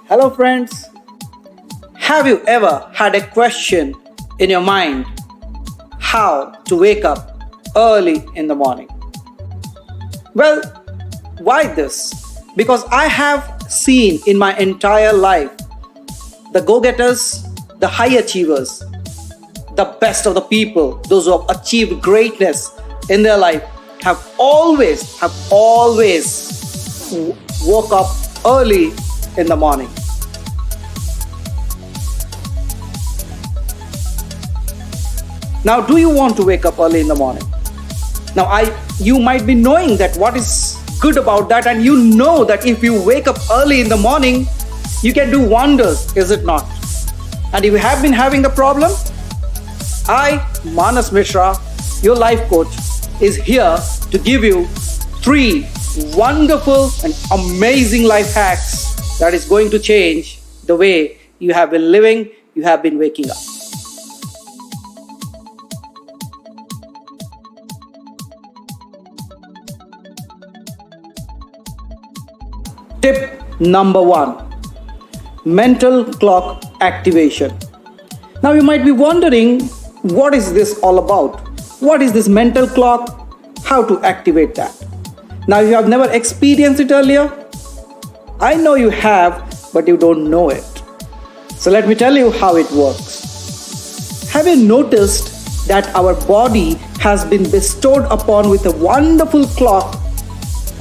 Hello, friends. Have you ever had a question in your mind how to wake up early in the morning? Well, why this? Because I have seen in my entire life the go getters, the high achievers, the best of the people, those who have achieved greatness in their life have always woke up early in the morning. Now, do you want to wake up early in the morning? Now, you might be knowing that what is good about that, and you know that if you wake up early in the morning, you can do wonders, is it not? And if you have been having the problem, I, Manash Mishra, your life coach, is here to give you 3 wonderful and amazing life hacks that is going to change the way you have been living, you have been waking up. Tip number 1, mental clock activation. Now you might be wondering, what is this all about? What is this mental clock? How to activate that? Now you have never experienced it earlier? I know you have, but you don't know it. So let me tell you how it works. Have you noticed that our body has been bestowed upon with a wonderful clock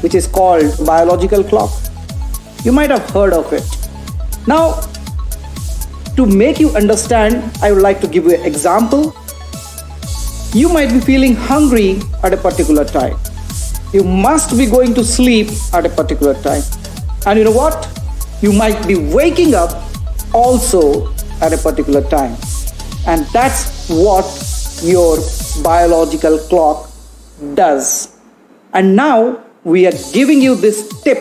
which is called biological clock? You might have heard of it. Now, to make you understand, I would like to give you an example. You might be feeling hungry at a particular time. You must be going to sleep at a particular time. And you know what? You might be waking up also at a particular time. And that's what your biological clock does. And now we are giving you this tip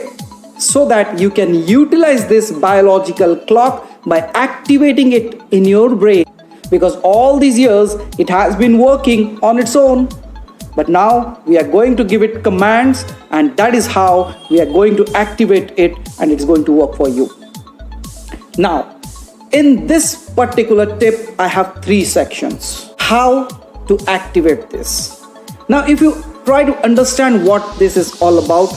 so that you can utilize this biological clock by activating it in your brain, because all these years it has been working on its own, but now we are going to give it commands, and that is how we are going to activate it, and it's going to work for you. Now, in this particular tip, I have 3 sections. How to activate this? Now, if you try to understand what this is all about,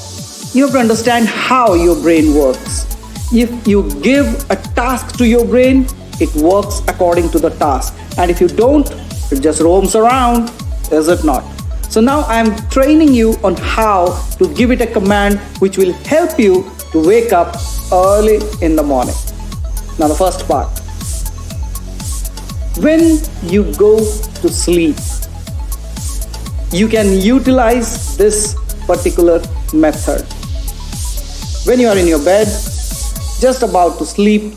you have to understand how your brain works. If you give a task to your brain, it works according to the task. And if you don't, it just roams around, is it not? So now I am training you on how to give it a command which will help you to wake up early in the morning. Now the first part. When you go to sleep, you can utilize this particular method. When you are in your bed, just about to sleep,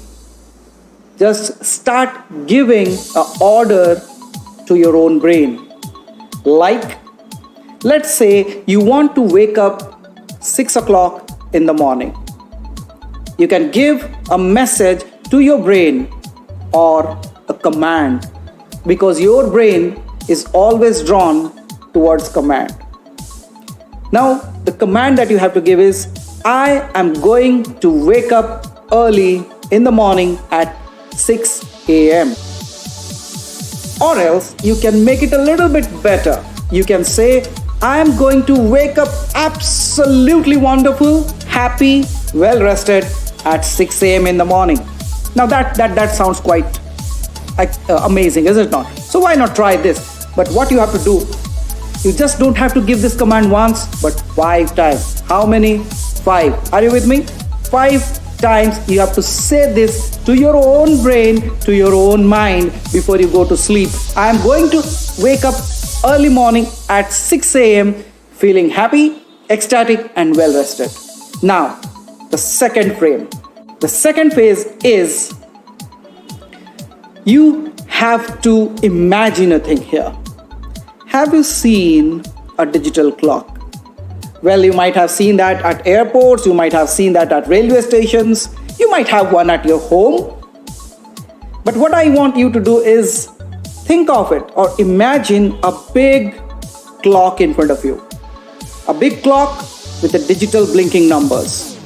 just start giving an order to your own brain. Like, let's say you want to wake up 6 o'clock in the morning. You can give a message to your brain or a command, because your brain is always drawn towards command. Now, the command that you have to give is, I am going to wake up early in the morning at 6 a.m. Or else you can make it a little bit better. You can say, I am going to wake up absolutely wonderful, happy, well rested at 6 a.m. in the morning. Now that sounds quite amazing, is it not? So why not try this? But what you have to do, you just don't have to give this command once, but 5 times. How many? 5. Are you with me? 5 times you have to say this to your own brain, to your own mind before you go to sleep. I am going to wake up early morning at 6 a.m. feeling happy, ecstatic and well rested. Now, the second frame. The second phase is you have to imagine a thing here. Have you seen a digital clock? Well, you might have seen that at airports, you might have seen that at railway stations, you might have one at your home. But what I want you to do is think of it or imagine a big clock in front of you. A big clock with the digital blinking numbers.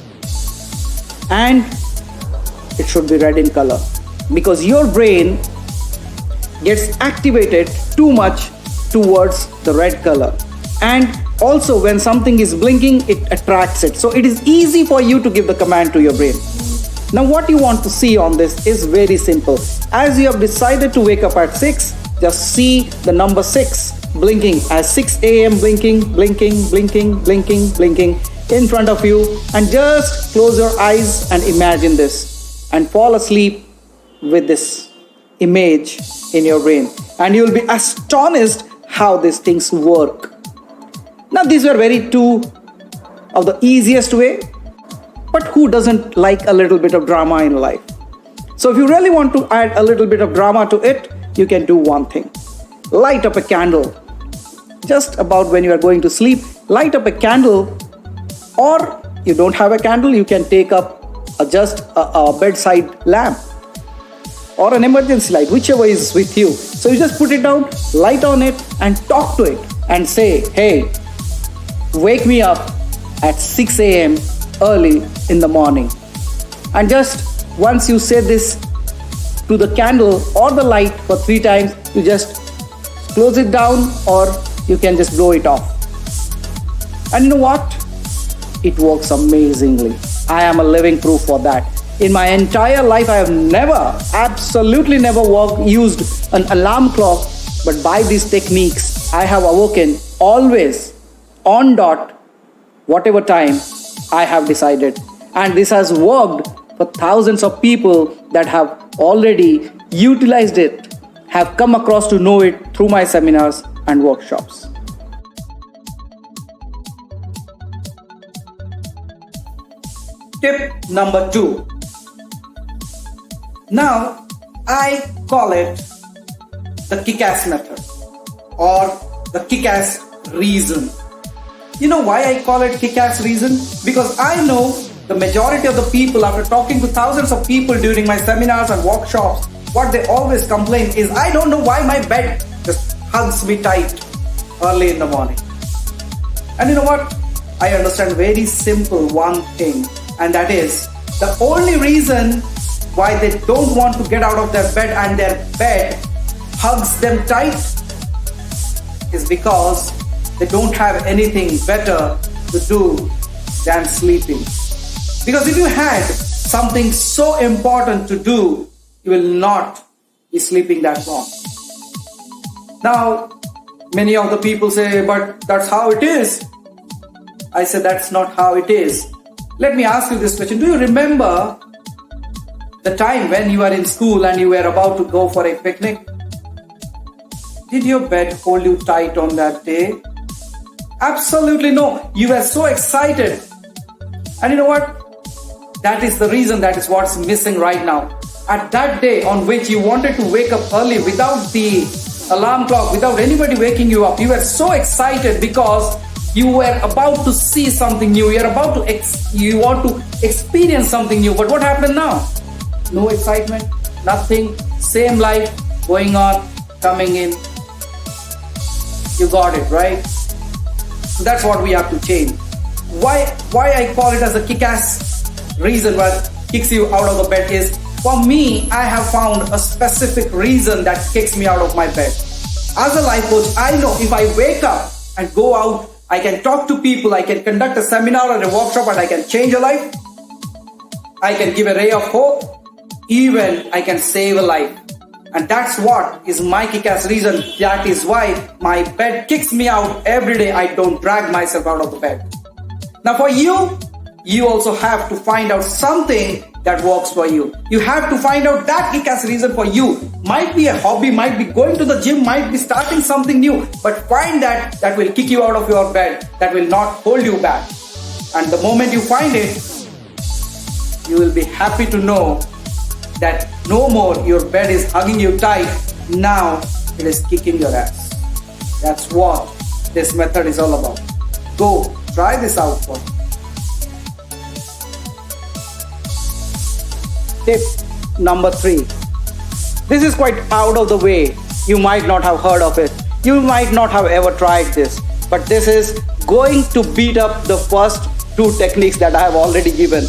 And it should be red in color, because your brain gets activated too much towards the red color. And also, when something is blinking, it attracts it. So it is easy for you to give the command to your brain. Now, what you want to see on this is very simple. As you have decided to wake up at 6, just see the number 6 blinking as 6 a.m. blinking, blinking, blinking, blinking, blinking in front of you, and just close your eyes and imagine this and fall asleep with this image in your brain, and you'll be astonished how these things work. Now, these were very two of the easiest way, but who doesn't like a little bit of drama in life? So if you really want to add a little bit of drama to it, you can do one thing. Light up a candle. Just about when you are going to sleep, light up a candle, or you don't have a candle, you can take up just a bedside lamp or an emergency light, whichever is with you. So you just put it down, light on it, and talk to it and say, hey, wake me up at 6 a.m. early in the morning. And just once you say this to the candle or the light for 3 times, you just close it down, or you can just blow it off. And you know what? It works amazingly. I am a living proof for that. In my entire life, I have never, absolutely never used an alarm clock, but by these techniques, I have awoken always on dot, whatever time I have decided. And this has worked for thousands of people that have already utilized it, have come across to know it through my seminars and workshops. Tip number 2. Now, I call it the kick-ass method or the kick-ass reason. You know why I call it kick-ass reason? Because I know the majority of the people, after talking to thousands of people during my seminars and workshops, what they always complain is, I don't know why my bed just hugs me tight early in the morning. And you know what? I understand very simple one thing, and that is the only reason why they don't want to get out of their bed and their bed hugs them tight is because they don't have anything better to do than sleeping. Because if you had something so important to do, you will not be sleeping that long. Now, many of the people say, but that's how it is. I said, that's not how it is. Let me ask you this question. Do you remember the time when you were in school and you were about to go for a picnic? Did your bed hold you tight on that day? Absolutely no. You were so excited. And you know what? That is the reason, that is what's missing right now. At that day on which you wanted to wake up early without the alarm clock, without anybody waking you up, you were so excited because you were about to see something new. You want to experience something new. But what happened now? No excitement, nothing, same life going on, coming in. You got it, right? So that's what we have to change. Why I call it as a kick-ass reason what kicks you out of the bed is, for me, I have found a specific reason that kicks me out of my bed. As a life coach, I know if I wake up and go out, I can talk to people, I can conduct a seminar or a workshop, and I can change a life. I can give a ray of hope. Even I can save a life. And that's what is my kick-ass reason. That is why my bed kicks me out every day. I don't drag myself out of the bed. Now for you, you also have to find out something that works for you. You have to find out that kick-ass reason for you. Might be a hobby, might be going to the gym, might be starting something new. But find that will kick you out of your bed, that will not hold you back. And the moment you find it, you will be happy to know that no more your bed is hugging you tight. Now it is kicking your ass. That's what this method is all about. Go try this out for me. Tip number 3. This is quite out of the way. You might not have heard of it. You might not have ever tried this. But this is going to beat up the first 2 techniques that I have already given.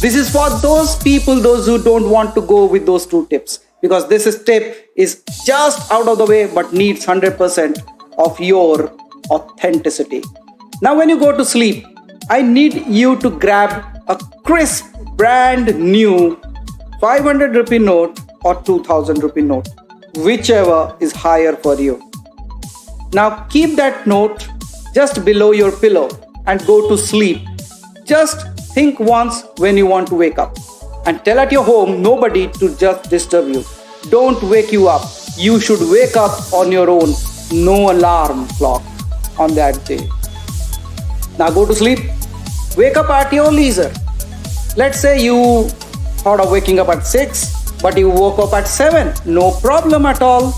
This is for those people, those who don't want to go with those two tips, because tip is just out of the way but needs 100% of your authenticity. Now, when you go to sleep, I need you to grab a crisp, brand new 500 rupee note or 2000 rupee note, whichever is higher for you. Now, keep that note just below your pillow and go to sleep. Just think once when you want to wake up, and tell at your home nobody to just disturb you. Don't wake you up. You should wake up on your own. No alarm clock on that day. Now go to sleep. Wake up at your leisure. Let's say you thought of waking up at 6, but you woke up at 7. No problem at all.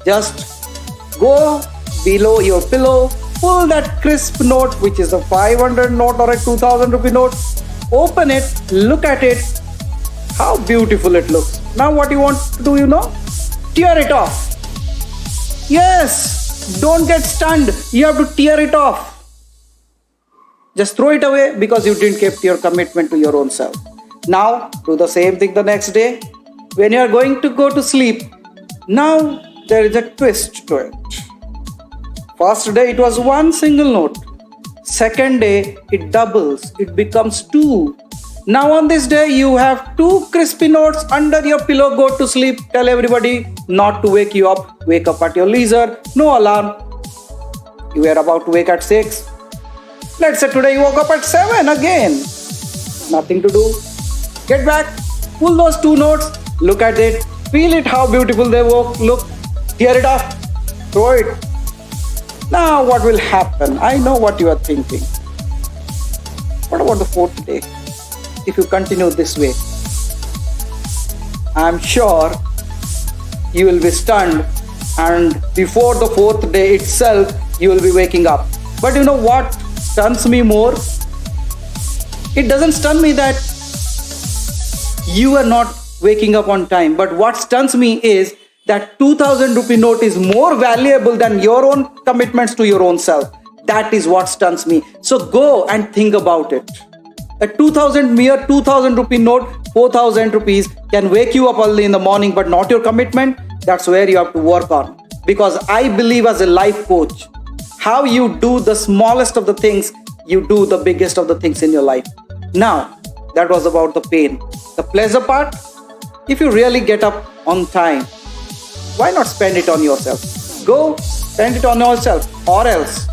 Just go below your pillow, pull that crisp note, which is a 500 note or a 2000 rupee note. Open it, look at it, how beautiful it looks. Now what you want to do, tear it off. Yes, don't get stunned. You have to tear it off. Just throw it away because you didn't keep your commitment to your own self. Now do the same thing the next day. When you are going to go to sleep, now there is a twist to it. First day it was one single note. Second day it doubles, it becomes 2. Now on this day you have 2 crispy notes under your pillow. Go to sleep. Tell everybody not to wake you up. Wake up at your leisure. No alarm. You were about to wake at 6. Let's say today you woke up at 7 again. Nothing to do. Get back. Pull those 2 notes. Look at it. Feel it how beautiful they look. Tear it off. Throw it. Now what will happen? I know what you are thinking. What about the 4th day? If you continue this way, I'm sure you will be stunned, and before the 4th day itself, you will be waking up. But you know what stuns me more? It doesn't stun me that you are not waking up on time, but what stuns me is that 2000 rupee note is more valuable than your own commitments to your own self. That is what stuns me. So go and think about it. A mere 2000 rupee note, 4000 rupees can wake you up early in the morning, but not your commitment. That's where you have to work on. Because I believe as a life coach, how you do the smallest of the things, you do the biggest of the things in your life. Now, that was about the pain. The pleasure part, if you really get up on time, why not spend it on yourself? Go spend it on yourself, or else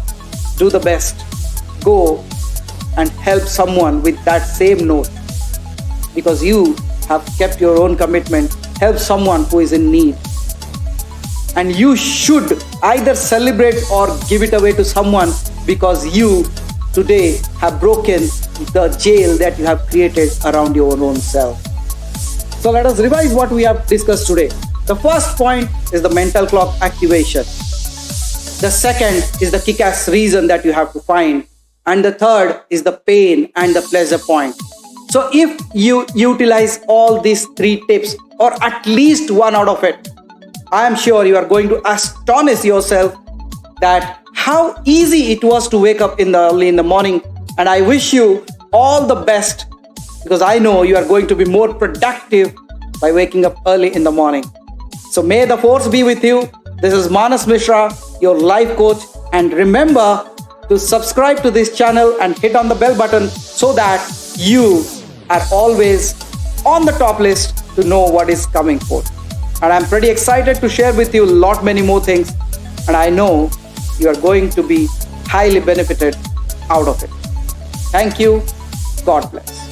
do the best. Go and help someone with that same note, because you have kept your own commitment. Help someone who is in need, and you should either celebrate or give it away to someone, because you today have broken the jail that you have created around your own self. So let us revise what we have discussed today. The first point is the mental clock activation. The second is the kick-ass reason that you have to find. And the third is the pain and the pleasure point. So if you utilize all these 3 tips, or at least one out of it, I am sure you are going to astonish yourself that how easy it was to wake up early in the morning. And I wish you all the best, because I know you are going to be more productive by waking up early in the morning. So may the force be with you. This is Manash Mishra, your life coach. And remember to subscribe to this channel and hit on the bell button so that you are always on the top list to know what is coming forth. And I'm pretty excited to share with you many more things. And I know you are going to be highly benefited out of it. Thank you. God bless.